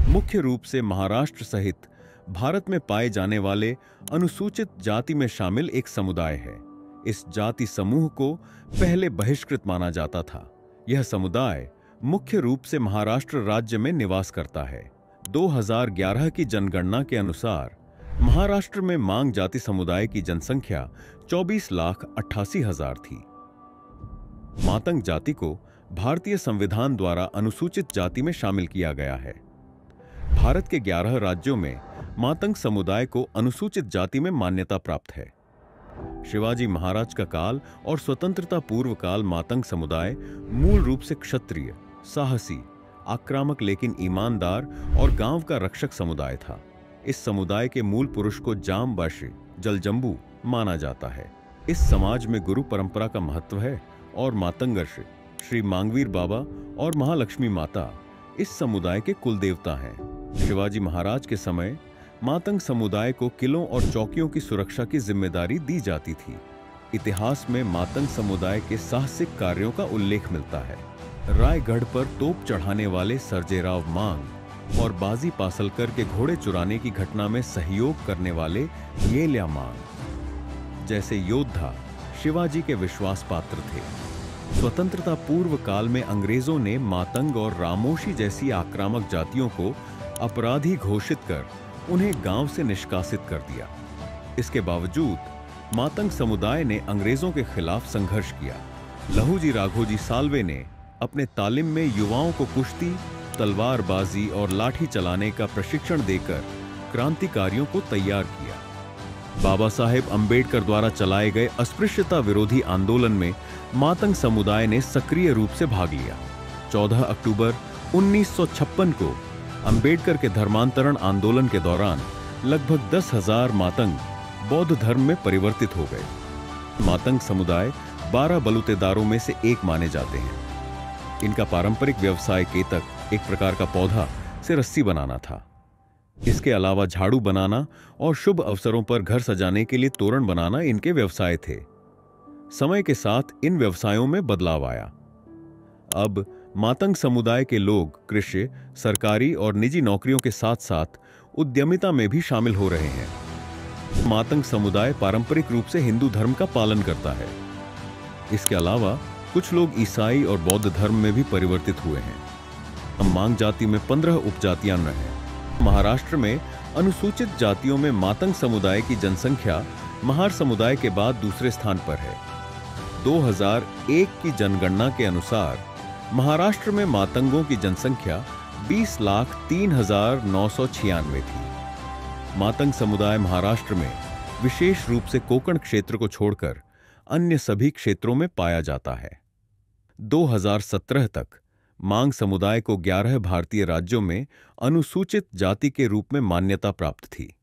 मुख्य रूप से महाराष्ट्र सहित भारत में पाए जाने वाले अनुसूचित जाति में शामिल एक समुदाय है। इस जाति समूह को पहले बहिष्कृत माना जाता था। यह समुदाय मुख्य रूप से महाराष्ट्र राज्य में निवास करता है। 2011 की जनगणना के अनुसार महाराष्ट्र में मांग जाति समुदाय की जनसंख्या 24,88,000 थी। मातंग जाति को भारतीय संविधान द्वारा अनुसूचित जाति में शामिल किया गया है। भारत के 11 राज्यों में मातंग समुदाय को अनुसूचित जाति में मान्यता प्राप्त है। शिवाजी महाराज का काल और स्वतंत्रता पूर्व काल मातंग समुदाय मूल रूप से क्षत्रिय, साहसी, आक्रामक लेकिन ईमानदार और गांव का रक्षक समुदाय था। इस समुदाय के मूल पुरुष को जामबाशी, जलजंबू माना जाता है। इस समाज में गुरु परंपरा का महत्व है और मातंगर्षि, श्री मांगवीर बाबा और महालक्ष्मी माता इस समुदाय के कुल देवता हैं। शिवाजी महाराज के समय मातंग समुदाय को किलों और चौकियों की सुरक्षा की जिम्मेदारी दी जाती थी। इतिहास में मातंग समुदाय के साहसिक कार्यों का उल्लेख मिलता है। रायगढ़ पर तोप चढ़ाने वाले सर्जेराव मांग और बाजी पासलकर के घोड़े चुराने की घटना में सहयोग करने वाले येल्या मांग जैसे योद्धा शिवाजी के विश्वास पात्र थे। स्वतंत्रता पूर्व काल में अंग्रेजों ने मातंग और रामोशी जैसी आक्रामक जातियों को अपराधी घोषित कर उन्हें गांव से निष्कासित कर दिया। इसके बावजूद मातंग समुदाय ने अंग्रेजों के खिलाफ संघर्ष किया। लहूजी राघोजी साल्वे ने अपने तालीम में युवाओं को कुश्ती, तलवारबाजी और लाठी चलाने का प्रशिक्षण देकर क्रांतिकारियों को तैयार किया। बाबा साहेब अंबेडकर द्वारा चलाए गए अस्पृश्यता विरोधी आंदोलन में मातंग समुदाय ने सक्रिय रूप से भाग लिया। 14 अक्टूबर 1956 को अंबेडकर के धर्मांतरण आंदोलन के दौरान लगभग 10,000 मातंग बौद्ध धर्म में परिवर्तित हो गए। मातंग समुदाय 12 बलूतेदारों में से एक माने जाते हैं। इनका पारंपरिक व्यवसाय केतक, एक प्रकार का पौधा, से रस्सी बनाना था। इसके अलावा झाड़ू बनाना और शुभ अवसरों पर घर सजाने के लिए तोरण बनाना इनके व्यवसाय थे। समय के साथ इन व्यवसायों में बदलाव आया। अब मातंग समुदाय के लोग कृषि, सरकारी और निजी नौकरियों के साथ साथ उद्यमिता में भी शामिल हो रहे हैं। मातंग समुदाय पारंपरिक रूप से हिंदू धर्म का पालन करता है। इसके अलावा कुछ लोग ईसाई और बौद्ध धर्म में भी परिवर्तित हुए हैं। हम मांग जाति में 15 उपजातियां हैं। महाराष्ट्र में अनुसूचित जातियों में मातंग समुदाय की जनसंख्या महार समुदाय के बाद दूसरे स्थान पर है। 2001 की जनगणना के अनुसार महाराष्ट्र में मातंगों की जनसंख्या 20,03,996 थी। मातंग समुदाय महाराष्ट्र में विशेष रूप से कोंकण क्षेत्र को छोड़कर अन्य सभी क्षेत्रों में पाया जाता है। 2017 तक मांग समुदाय को 11 भारतीय राज्यों में अनुसूचित जाति के रूप में मान्यता प्राप्त थी।